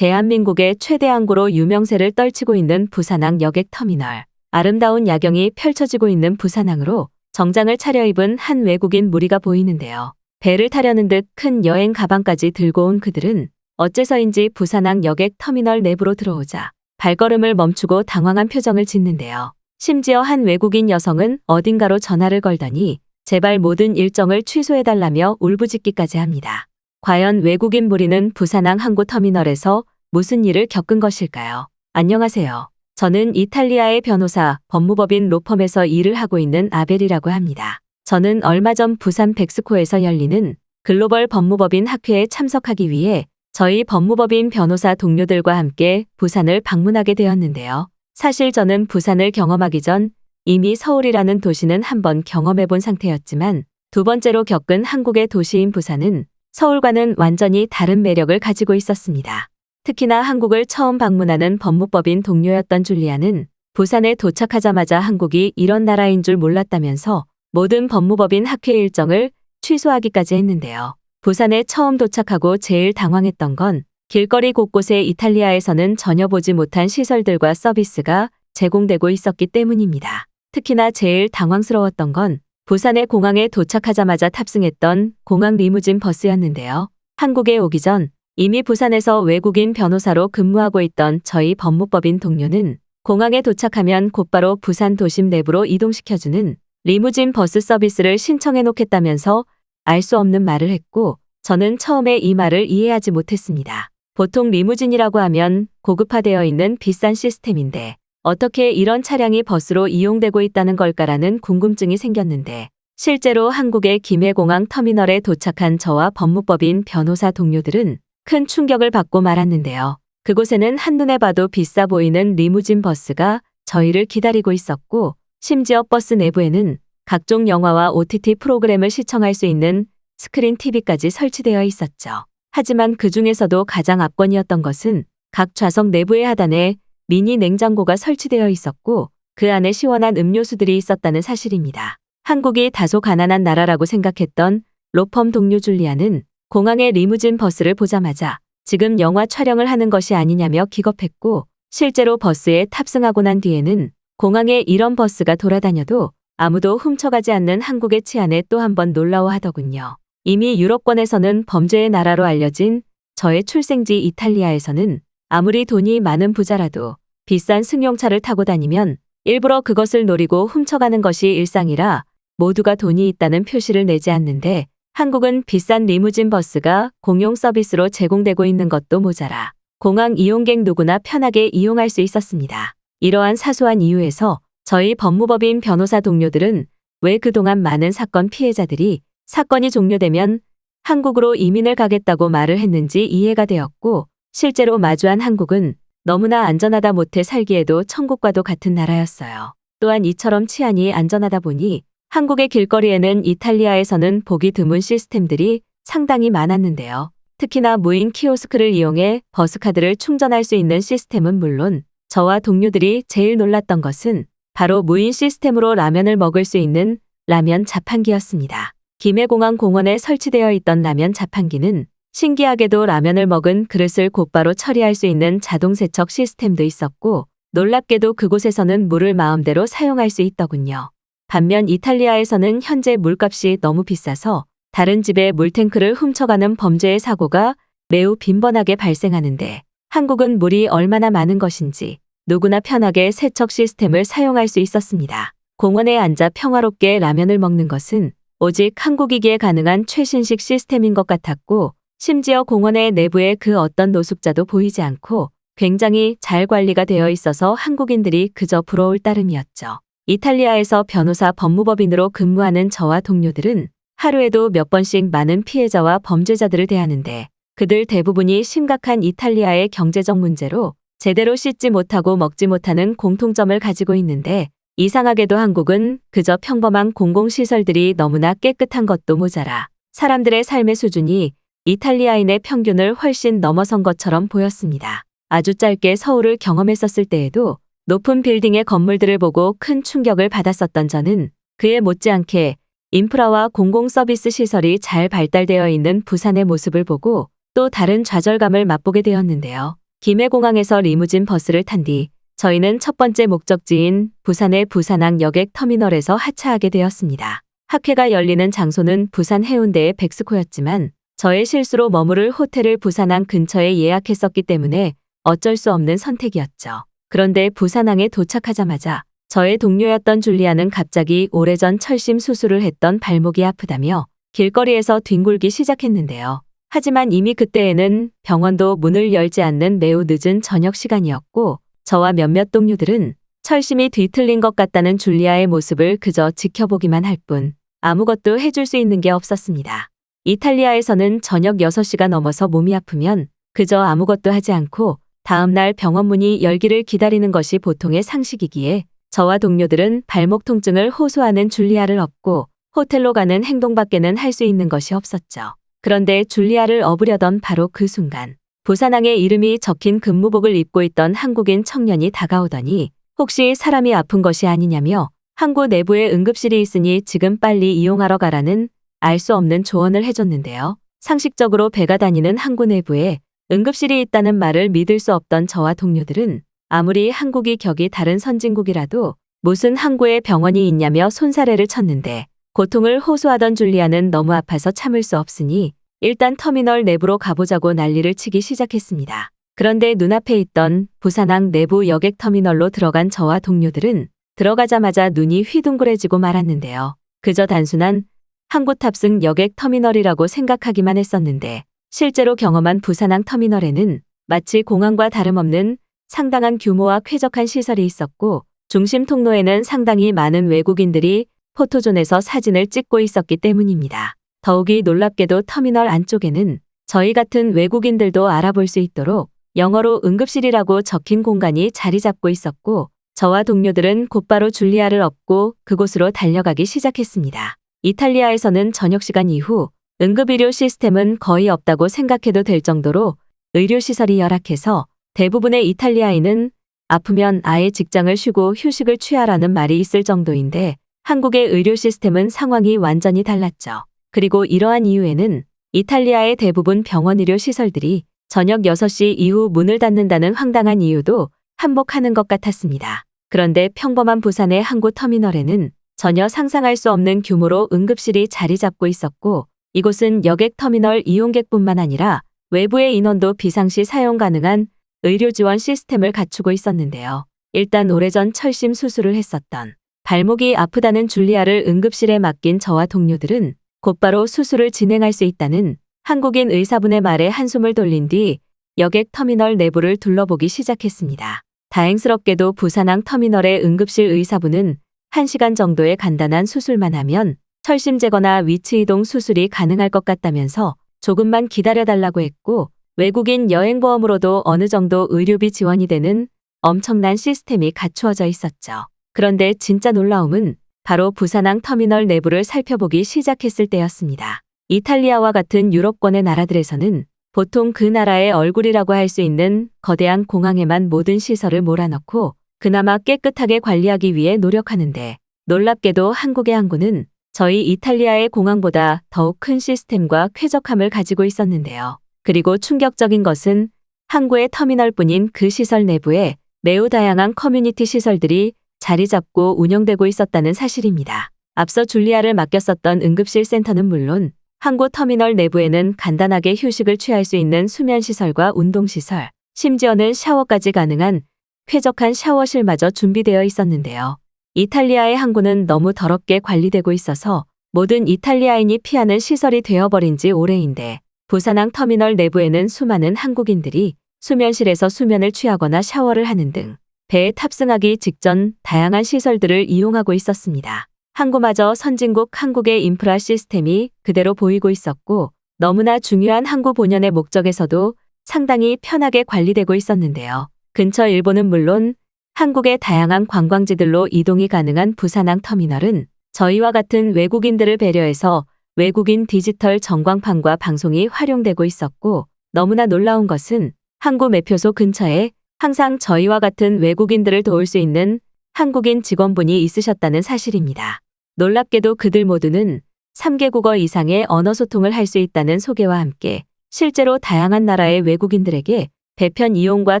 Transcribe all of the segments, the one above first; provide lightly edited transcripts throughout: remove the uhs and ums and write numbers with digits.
대한민국의 최대 항구로 유명세를 떨치고 있는 부산항 여객터미널. 아름다운 야경이 펼쳐지고 있는 부산항으로 정장을 차려입은 한 외국인 무리가 보이는데요. 배를 타려는 듯 큰 여행 가방까지 들고 온 그들은 어째서인지 부산항 여객터미널 내부로 들어오자 발걸음을 멈추고 당황한 표정을 짓는데요. 심지어 한 외국인 여성은 어딘가로 전화를 걸더니 제발 모든 일정을 취소해달라며 울부짖기까지 합니다. 과연 외국인 무리는 부산항 항구터미널에서 무슨 일을 겪은 것일까요? 안녕하세요. 저는 이탈리아의 변호사, 법무법인 로펌에서 일을 하고 있는 아벨이라고 합니다. 저는 얼마 전 부산 백스코에서 열리는 글로벌 법무법인 학회에 참석하기 위해 저희 법무법인 변호사 동료들과 함께 부산을 방문하게 되었는데요. 사실 저는 부산을 경험하기 전 이미 서울이라는 도시는 한번 경험해 본 상태였지만 두 번째로 겪은 한국의 도시인 부산은 서울과는 완전히 다른 매력을 가지고 있었습니다. 특히나 한국을 처음 방문하는 법무법인 동료였던 줄리아는 부산에 도착하자마자 한국이 이런 나라인 줄 몰랐다면서 모든 법무법인 학회 일정을 취소하기까지 했는데요. 부산에 처음 도착하고 제일 당황했던 건 길거리 곳곳에 이탈리아에서는 전혀 보지 못한 시설들과 서비스가 제공되고 있었기 때문입니다. 특히나 제일 당황스러웠던 건 부산의 공항에 도착하자마자 탑승했던 공항 리무진 버스였는데요. 한국에 오기 전 이미 부산에서 외국인 변호사로 근무하고 있던 저희 법무법인 동료는 공항에 도착하면 곧바로 부산 도심 내부로 이동시켜주는 리무진 버스 서비스를 신청해 놓겠다면서 알 수 없는 말을 했고 저는 처음에 이 말을 이해하지 못했습니다. 보통 리무진이라고 하면 고급화되어 있는 비싼 시스템인데 어떻게 이런 차량이 버스로 이용되고 있다는 걸까라는 궁금증이 생겼는데 실제로 한국의 김해공항 터미널에 도착한 저와 법무법인 변호사 동료들은 큰 충격을 받고 말았는데요. 그곳에는 한눈에 봐도 비싸 보이는 리무진 버스가 저희를 기다리고 있었고 심지어 버스 내부에는 각종 영화와 OTT 프로그램을 시청할 수 있는 스크린 TV까지 설치되어 있었죠. 하지만 그 중에서도 가장 압권이었던 것은 각 좌석 내부의 하단에 미니 냉장고가 설치되어 있었고 그 안에 시원한 음료수들이 있었다는 사실입니다. 한국이 다소 가난한 나라라고 생각했던 로펌 동료 줄리아는 공항에 리무진 버스를 보자마자 지금 영화 촬영을 하는 것이 아니냐며 기겁했고 실제로 버스에 탑승하고 난 뒤에는 공항에 이런 버스가 돌아다녀도 아무도 훔쳐가지 않는 한국의 치안에 또 한 번 놀라워하더군요. 이미 유럽권에서는 범죄의 나라로 알려진 저의 출생지 이탈리아에서는 아무리 돈이 많은 부자라도 비싼 승용차를 타고 다니면 일부러 그것을 노리고 훔쳐가는 것이 일상이라 모두가 돈이 있다는 표시를 내지 않는데 한국은 비싼 리무진 버스가 공용 서비스로 제공되고 있는 것도 모자라 공항 이용객 누구나 편하게 이용할 수 있었습니다. 이러한 사소한 이유에서 저희 법무법인 변호사 동료들은 왜 그동안 많은 사건 피해자들이 사건이 종료되면 한국으로 이민을 가겠다고 말을 했는지 이해가 되었고 실제로 마주한 한국은 너무나 안전하다 못해 살기에도 천국과도 같은 나라였어요. 또한 이처럼 치안이 안전하다 보니 한국의 길거리에는 이탈리아에서는 보기 드문 시스템들이 상당히 많았는데요. 특히나 무인 키오스크를 이용해 버스카드를 충전할 수 있는 시스템은 물론 저와 동료들이 제일 놀랐던 것은 바로 무인 시스템으로 라면을 먹을 수 있는 라면 자판기였습니다. 김해공항 공원에 설치되어 있던 라면 자판기는 신기하게도 라면을 먹은 그릇을 곧바로 처리할 수 있는 자동 세척 시스템도 있었고 놀랍게도 그곳에서는 물을 마음대로 사용할 수 있더군요. 반면 이탈리아에서는 현재 물값이 너무 비싸서 다른 집의 물탱크를 훔쳐가는 범죄의 사고가 매우 빈번하게 발생하는데 한국은 물이 얼마나 많은 것인지 누구나 편하게 세척 시스템을 사용할 수 있었습니다. 공원에 앉아 평화롭게 라면을 먹는 것은 오직 한국이기에 가능한 최신식 시스템인 것 같았고 심지어 공원의 내부에 그 어떤 노숙자도 보이지 않고 굉장히 잘 관리가 되어 있어서 한국인들이 그저 부러울 따름이었죠. 이탈리아에서 변호사 법무법인으로 근무하는 저와 동료들은 하루에도 몇 번씩 많은 피해자와 범죄자들을 대하는데 그들 대부분이 심각한 이탈리아의 경제적 문제로 제대로 씻지 못하고 먹지 못하는 공통점을 가지고 있는데 이상하게도 한국은 그저 평범한 공공시설들이 너무나 깨끗한 것도 모자라 사람들의 삶의 수준이 이탈리아인의 평균을 훨씬 넘어선 것처럼 보였습니다. 아주 짧게 서울을 경험했었을 때에도 높은 빌딩의 건물들을 보고 큰 충격을 받았었던 저는 그에 못지않게 인프라와 공공서비스 시설이 잘 발달되어 있는 부산의 모습을 보고 또 다른 좌절감을 맛보게 되었는데요. 김해공항에서 리무진 버스를 탄 뒤 저희는 첫 번째 목적지인 부산의 부산항 여객 터미널에서 하차하게 되었습니다. 학회가 열리는 장소는 부산 해운대의 백스코였지만 저의 실수로 머무를 호텔을 부산항 근처에 예약했었기 때문에 어쩔 수 없는 선택이었죠. 그런데 부산항에 도착하자마자 저의 동료였던 줄리아는 갑자기 오래전 철심 수술을 했던 발목이 아프다며 길거리에서 뒹굴기 시작했는데요. 하지만 이미 그때에는 병원도 문을 열지 않는 매우 늦은 저녁 시간이었고 저와 몇몇 동료들은 철심이 뒤틀린 것 같다는 줄리아의 모습을 그저 지켜보기만 할 뿐 아무것도 해줄 수 있는 게 없었습니다. 이탈리아에서는 저녁 6시가 넘어서 몸이 아프면 그저 아무것도 하지 않고 다음날 병원 문이 열기를 기다리는 것이 보통의 상식이기에 저와 동료들은 발목 통증을 호소하는 줄리아를 업고 호텔로 가는 행동밖에는 할 수 있는 것이 없었죠. 그런데 줄리아를 업으려던 바로 그 순간 부산항에 이름이 적힌 근무복을 입고 있던 한국인 청년이 다가오더니 혹시 사람이 아픈 것이 아니냐며 항구 내부에 응급실이 있으니 지금 빨리 이용하러 가라는 알 수 없는 조언을 해줬는데요. 상식적으로 배가 다니는 항구 내부에 응급실이 있다는 말을 믿을 수 없던 저와 동료들은 아무리 한국이 격이 다른 선진국이라도 무슨 항구에 병원이 있냐며 손사래를 쳤는데 고통을 호소하던 줄리아는 너무 아파서 참을 수 없으니 일단 터미널 내부로 가보자고 난리를 치기 시작했습니다. 그런데 눈앞에 있던 부산항 내부 여객 터미널로 들어간 저와 동료들은 들어가자마자 눈이 휘둥그레지고 말았는데요. 그저 단순한 항구 탑승 여객 터미널이라고 생각하기만 했었는데 실제로 경험한 부산항 터미널에는 마치 공항과 다름없는 상당한 규모와 쾌적한 시설이 있었고 중심 통로에는 상당히 많은 외국인들이 포토존에서 사진을 찍고 있었기 때문입니다. 더욱이 놀랍게도 터미널 안쪽에는 저희 같은 외국인들도 알아볼 수 있도록 영어로 응급실이라고 적힌 공간이 자리 잡고 있었고 저와 동료들은 곧바로 줄리아를 업고 그곳으로 달려가기 시작했습니다. 이탈리아에서는 저녁 시간 이후 응급의료 시스템은 거의 없다고 생각해도 될 정도로 의료시설이 열악해서 대부분의 이탈리아인은 아프면 아예 직장을 쉬고 휴식을 취하라는 말이 있을 정도인데 한국의 의료 시스템은 상황이 완전히 달랐죠. 그리고 이러한 이유에는 이탈리아의 대부분 병원 의료 시설들이 저녁 6시 이후 문을 닫는다는 황당한 이유도 한몫하는 것 같았습니다. 그런데 평범한 부산의 항구 터미널에는 전혀 상상할 수 없는 규모로 응급실이 자리 잡고 있었고 이곳은 여객 터미널 이용객뿐만 아니라 외부의 인원도 비상시 사용 가능한 의료 지원 시스템을 갖추고 있었는데요. 일단 오래전 철심 수술을 했었던 발목이 아프다는 줄리아를 응급실에 맡긴 저와 동료들은 곧바로 수술을 진행할 수 있다는 한국인 의사분의 말에 한숨을 돌린 뒤 여객 터미널 내부를 둘러보기 시작했습니다. 다행스럽게도 부산항 터미널의 응급실 의사분은 1시간 정도의 간단한 수술만 하면 철심 제거나 위치 이동 수술이 가능할 것 같다면서 조금만 기다려달라고 했고 외국인 여행보험으로도 어느 정도 의료비 지원이 되는 엄청난 시스템이 갖추어져 있었죠. 그런데 진짜 놀라움은 바로 부산항 터미널 내부를 살펴보기 시작했을 때였습니다. 이탈리아와 같은 유럽권의 나라들에서는 보통 그 나라의 얼굴이라고 할 수 있는 거대한 공항에만 모든 시설을 몰아넣고 그나마 깨끗하게 관리하기 위해 노력하는데 놀랍게도 한국의 항구는 저희 이탈리아의 공항보다 더욱 큰 시스템과 쾌적함을 가지고 있었는데요. 그리고 충격적인 것은 항구의 터미널뿐인 그 시설 내부에 매우 다양한 커뮤니티 시설들이 자리 잡고 운영되고 있었다는 사실입니다. 앞서 줄리아를 맡겼었던 응급실 센터는 물론 항구 터미널 내부에는 간단하게 휴식을 취할 수 있는 수면시설과 운동시설, 심지어는 샤워까지 가능한 쾌적한 샤워실마저 준비되어 있었는데요. 이탈리아의 항구는 너무 더럽게 관리되고 있어서 모든 이탈리아인이 피하는 시설이 되어버린 지 오래인데 부산항 터미널 내부에는 수많은 한국인들이 수면실에서 수면을 취하거나 샤워를 하는 등 배에 탑승하기 직전 다양한 시설들을 이용하고 있었습니다. 항구마저 선진국 한국의 인프라 시스템이 그대로 보이고 있었고 너무나 중요한 항구 본연의 목적에서도 상당히 편하게 관리되고 있었는데요. 근처 일본은 물론 한국의 다양한 관광지들로 이동이 가능한 부산항 터미널은 저희와 같은 외국인들을 배려해서 외국인 디지털 전광판과 방송이 활용되고 있었고 너무나 놀라운 것은 항구 매표소 근처에 항상 저희와 같은 외국인들을 도울 수 있는 한국인 직원분이 있으셨다는 사실입니다. 놀랍게도 그들 모두는 3개국어 이상의 언어 소통을 할 수 있다는 소개와 함께 실제로 다양한 나라의 외국인들에게 배편 이용과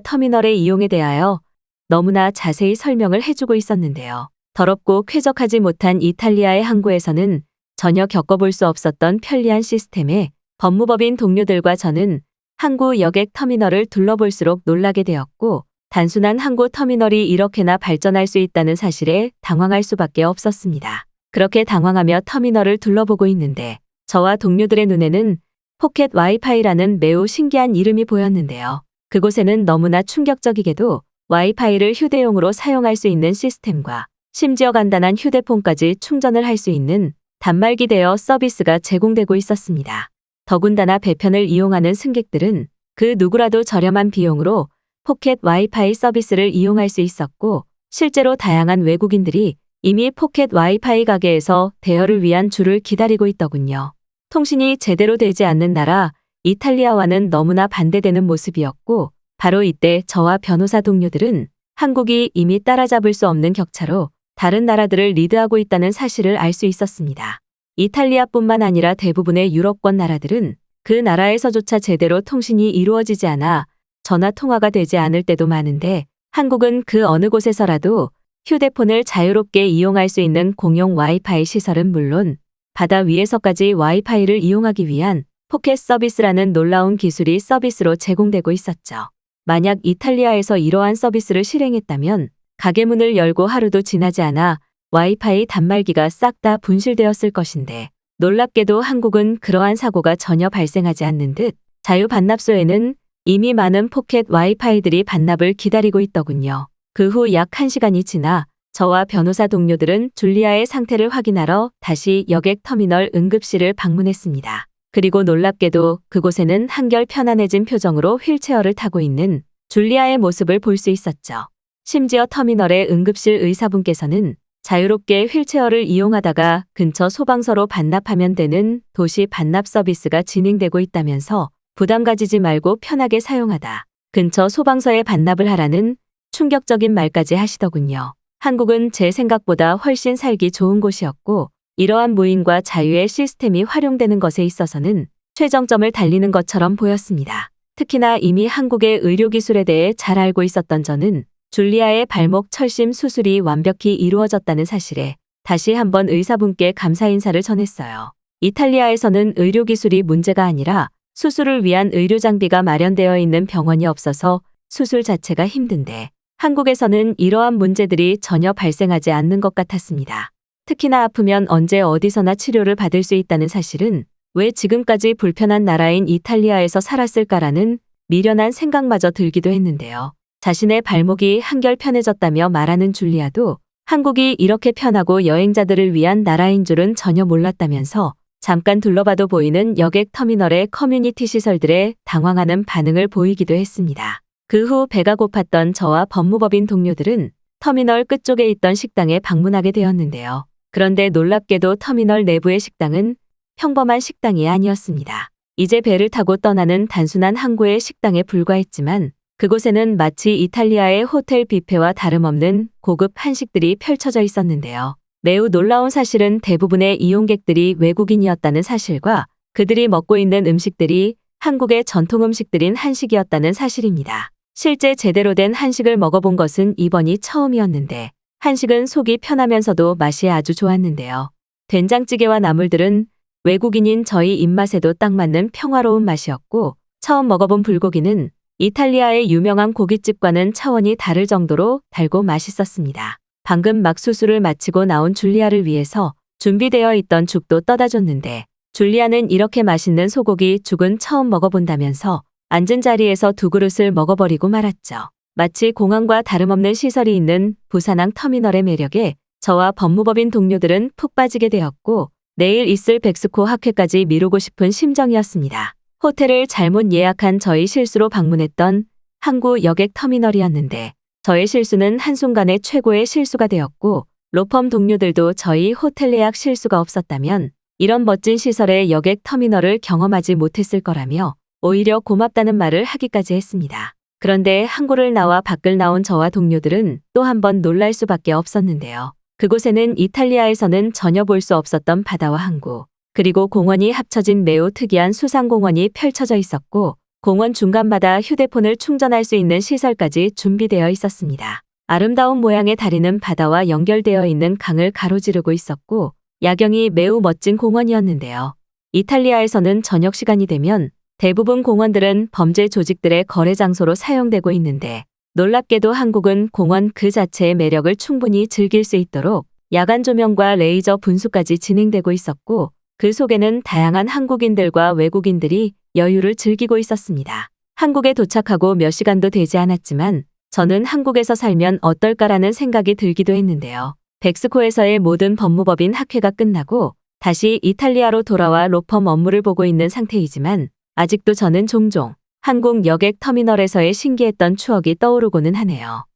터미널의 이용에 대하여 너무나 자세히 설명을 해주고 있었는데요. 더럽고 쾌적하지 못한 이탈리아의 항구에서는 전혀 겪어볼 수 없었던 편리한 시스템에 법무법인 동료들과 저는 항구 여객 터미널을 둘러볼수록 놀라게 되었고, 단순한 항구 터미널이 이렇게나 발전할 수 있다는 사실에 당황할 수밖에 없었습니다. 그렇게 당황하며 터미널을 둘러보고 있는데 저와 동료들의 눈에는 포켓 와이파이라는 매우 신기한 이름이 보였는데요. 그곳에는 너무나 충격적이게도 와이파이를 휴대용으로 사용할 수 있는 시스템과 심지어 간단한 휴대폰까지 충전을 할 수 있는 단말기 대여 서비스가 제공되고 있었습니다. 더군다나 배편을 이용하는 승객들은 그 누구라도 저렴한 비용으로 포켓 와이파이 서비스를 이용할 수 있었고, 실제로 다양한 외국인들이 이미 포켓 와이파이 가게에서 대여를 위한 줄을 기다리고 있더군요. 통신이 제대로 되지 않는 나라 이탈리아와는 너무나 반대되는 모습이었고, 바로 이때 저와 변호사 동료들은 한국이 이미 따라잡을 수 없는 격차로 다른 나라들을 리드하고 있다는 사실을 알 수 있었습니다. 이탈리아뿐만 아니라 대부분의 유럽권 나라들은 그 나라에서조차 제대로 통신이 이루어지지 않아 전화 통화가 되지 않을 때도 많은데, 한국은 그 어느 곳에서라도 휴대폰을 자유롭게 이용할 수 있는 공용 와이파이 시설은 물론 바다 위에서까지 와이파이를 이용하기 위한 포켓 서비스라는 놀라운 기술이 서비스로 제공되고 있었죠. 만약 이탈리아에서 이러한 서비스를 실행했다면 가게 문을 열고 하루도 지나지 않아 와이파이 단말기가 싹 다 분실되었을 것인데, 놀랍게도 한국은 그러한 사고가 전혀 발생하지 않는 듯 자유 반납소에는 이미 많은 포켓 와이파이들이 반납을 기다리고 있더군요. 그 후 약 1시간이 지나 저와 변호사 동료들은 줄리아의 상태를 확인하러 다시 여객 터미널 응급실을 방문했습니다. 그리고 놀랍게도 그곳에는 한결 편안해진 표정으로 휠체어를 타고 있는 줄리아의 모습을 볼 수 있었죠. 심지어 터미널의 응급실 의사분께서는 자유롭게 휠체어를 이용하다가 근처 소방서로 반납하면 되는 도시 반납 서비스가 진행되고 있다면서 부담 가지지 말고 편하게 사용하다, 근처 소방서에 반납을 하라는 충격적인 말까지 하시더군요. 한국은 제 생각보다 훨씬 살기 좋은 곳이었고, 이러한 무인과 자유의 시스템이 활용되는 것에 있어서는 최정점을 달리는 것처럼 보였습니다. 특히나 이미 한국의 의료기술에 대해 잘 알고 있었던 저는 줄리아의 발목 철심 수술이 완벽히 이루어졌다는 사실에 다시 한번 의사분께 감사 인사를 전했어요. 이탈리아에서는 의료기술이 문제가 아니라 수술을 위한 의료장비가 마련되어 있는 병원이 없어서 수술 자체가 힘든데, 한국에서는 이러한 문제들이 전혀 발생하지 않는 것 같았습니다. 특히나 아프면 언제 어디서나 치료를 받을 수 있다는 사실은 왜 지금까지 불편한 나라인 이탈리아에서 살았을까라는 미련한 생각마저 들기도 했는데요. 자신의 발목이 한결 편해졌다며 말하는 줄리아도 한국이 이렇게 편하고 여행자들을 위한 나라인 줄은 전혀 몰랐다면서 잠깐 둘러봐도 보이는 여객 터미널의 커뮤니티 시설들에 당황하는 반응을 보이기도 했습니다. 그 후 배가 고팠던 저와 법무법인 동료들은 터미널 끝쪽에 있던 식당에 방문하게 되었는데요. 그런데 놀랍게도 터미널 내부의 식당은 평범한 식당이 아니었습니다. 이제 배를 타고 떠나는 단순한 항구의 식당에 불과했지만, 그곳에는 마치 이탈리아의 호텔 뷔페와 다름없는 고급 한식들이 펼쳐져 있었는데요. 매우 놀라운 사실은 대부분의 이용객들이 외국인이었다는 사실과 그들이 먹고 있는 음식들이 한국의 전통 음식들인 한식이었다는 사실입니다. 실제 제대로 된 한식을 먹어본 것은 이번이 처음이었는데, 한식은 속이 편하면서도 맛이 아주 좋았는데요. 된장찌개와 나물들은 외국인인 저희 입맛에도 딱 맞는 평화로운 맛이었고, 처음 먹어본 불고기는 이탈리아의 유명한 고깃집과는 차원이 다를 정도로 달고 맛있었습니다. 방금 막 수술을 마치고 나온 줄리아를 위해서 준비되어 있던 죽도 떠다 줬는데, 줄리아는 이렇게 맛있는 소고기 죽은 처음 먹어본다면서 앉은 자리에서 2그릇을 먹어버리고 말았죠. 마치 공항과 다름없는 시설이 있는 부산항 터미널의 매력에 저와 법무법인 동료들은 푹 빠지게 되었고, 내일 있을 백스코 학회까지 미루고 싶은 심정이었습니다. 호텔을 잘못 예약한 저희 실수로 방문했던 항구 여객 터미널이었는데, 저의 실수는 한순간에 최고의 실수가 되었고, 로펌 동료들도 저희 호텔 예약 실수가 없었다면 이런 멋진 시설의 여객 터미널을 경험하지 못했을 거라며 오히려 고맙다는 말을 하기까지 했습니다. 그런데 항구를 나와 밖을 나온 저와 동료들은 또 한 번 놀랄 수밖에 없었는데요. 그곳에는 이탈리아에서는 전혀 볼 수 없었던 바다와 항구, 그리고 공원이 합쳐진 매우 특이한 수상공원이 펼쳐져 있었고, 공원 중간마다 휴대폰을 충전할 수 있는 시설까지 준비되어 있었습니다. 아름다운 모양의 다리는 바다와 연결되어 있는 강을 가로지르고 있었고 야경이 매우 멋진 공원이었는데요. 이탈리아에서는 저녁 시간이 되면 대부분 공원들은 범죄 조직들의 거래 장소로 사용되고 있는데 놀랍게도 한국은 공원 그 자체의 매력을 충분히 즐길 수 있도록 야간 조명과 레이저 분수까지 진행되고 있었고 그 속에는 다양한 한국인들과 외국인들이 여유를 즐기고 있었습니다. 한국에 도착하고 몇 시간도 되지 않았지만 저는 한국에서 살면 어떨까라는 생각이 들기도 했는데요. 멕시코에서의 모든 법무법인 학회가 끝나고 다시 이탈리아로 돌아와 로펌 업무를 보고 있는 상태이지만 아직도 저는 종종 한국 여객 터미널에서의 신기했던 추억이 떠오르고는 하네요.